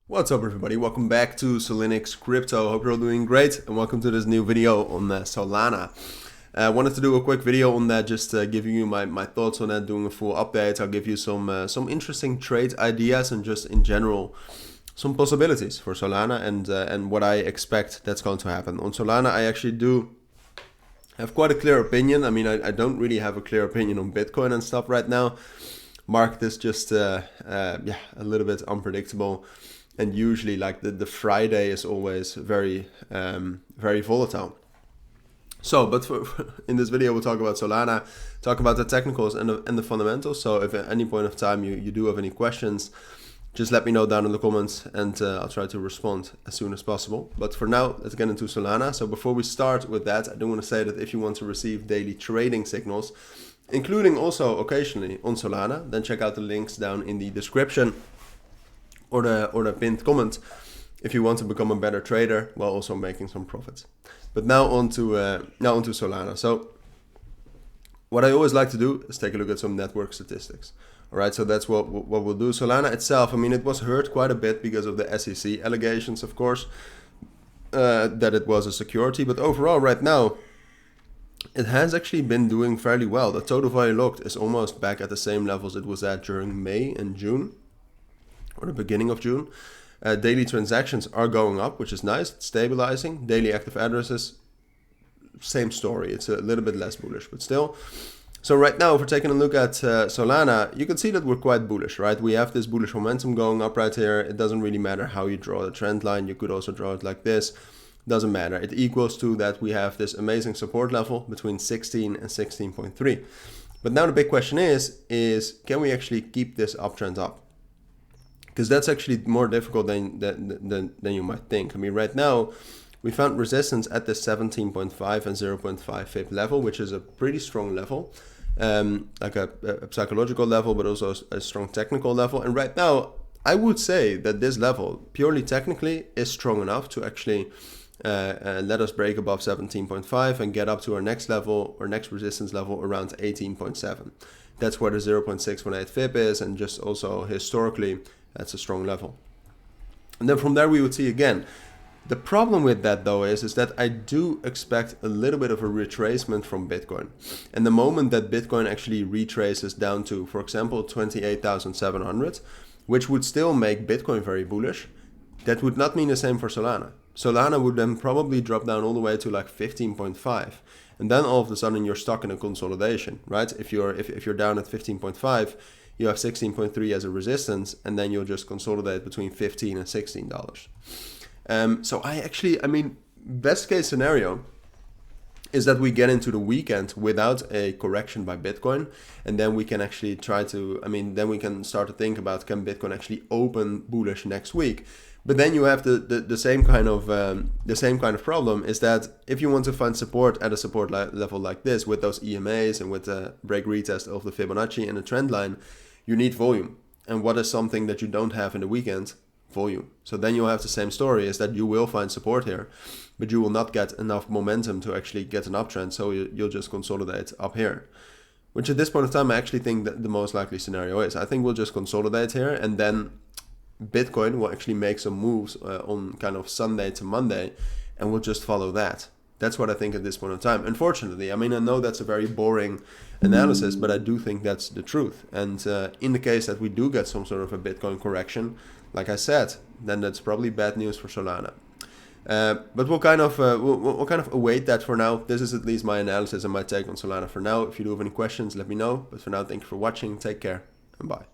What's up everybody, welcome back to Cilinix Crypto. Hope you're all doing great and welcome to this new video on Solana. I wanted to do a quick video on that, just giving you my thoughts on that, doing a full update. I'll give you some interesting trade ideas and just in general some possibilities for Solana and what I expect that's going to happen. On Solana I actually do have quite a clear opinion. I mean, I don't really have a clear opinion on Bitcoin and stuff right now. Market is just a little bit unpredictable. And usually like the Friday is always very volatile. So, but in this video we'll talk about Solana, talk about the technicals and the fundamentals. So if at any point of time you do have any questions, just let me know down in the comments and I'll try to respond as soon as possible. But for now, let's get into Solana. So before we start with that, I do want to say that if you want to receive daily trading signals, including also occasionally on Solana, then check out the links down in the description or the pinned comment if you want to become a better trader while also making some profits. But now on to Solana. So what I always like to do is take a look at some network statistics. All right, so that's what we'll do. Solana itself, I mean, it was hurt quite a bit because of the SEC allegations, of course, that it was a security. But overall, right now, it has actually been doing fairly well. The total value locked is almost back at the same levels it was at during May and June, or the beginning of June. Daily transactions are going up, which is nice. It's stabilizing. Daily active addresses, same story. It's a little bit less bullish, but still. So right now, if we're taking a look at Solana, you can see that we're quite bullish, right? We have this bullish momentum going up right here. It doesn't really matter how you draw the trend line. You could also draw it like this. Doesn't matter. It equals to that we have this amazing support level between 16 and 16.3. But now the big question is can we actually keep this uptrend up? Because that's actually more difficult than you might think. I mean, right now, we found resistance at the 17.5 and 0.5 FIB level, which is a pretty strong level, like a psychological level, but also a strong technical level. And right now, I would say that this level, purely technically, is strong enough to actually let us break above 17.5 and get up to our next level, or next resistance level, around 18.7. That's where the 0.618 FIB is, and just also historically, that's a strong level. And then from there we would see again. The problem with that though is that I do expect a little bit of a retracement from Bitcoin. And the moment that Bitcoin actually retraces down to, for example, 28,700, which would still make Bitcoin very bullish, that would not mean the same for Solana. Solana would then probably drop down all the way to like 15.5. And then all of a sudden you're stuck in a consolidation, right? If you're down at 15.5, you have 16.3 as a resistance, and then you'll just consolidate between $15 and $16. So I mean, best case scenario is that we get into the weekend without a correction by Bitcoin, and then we can actually then we can start to think about, can Bitcoin actually open bullish next week? But then you have the same kind of problem, is that if you want to find support at a support level like this with those EMAs and with the break retest of the Fibonacci and the trend line, you need volume. And what is something that you don't have in the weekend? Volume. So then you'll have the same story, is that you will find support here, but you will not get enough momentum to actually get an uptrend. So you'll just consolidate up here, which at this point of time, I actually think that the most likely scenario is. I think we'll just consolidate here, and then Bitcoin will actually make some moves on kind of Sunday to Monday, and we'll just follow that. That's what I think at this point in time. Unfortunately, I mean, I know that's a very boring analysis, but I do think that's the truth. And in the case that we do get some sort of a Bitcoin correction, like I said, then that's probably bad news for Solana. But we'll kind of await that for now. This is at least my analysis and my take on Solana for now. If you do have any questions, let me know. But for now, thank you for watching. Take care and bye.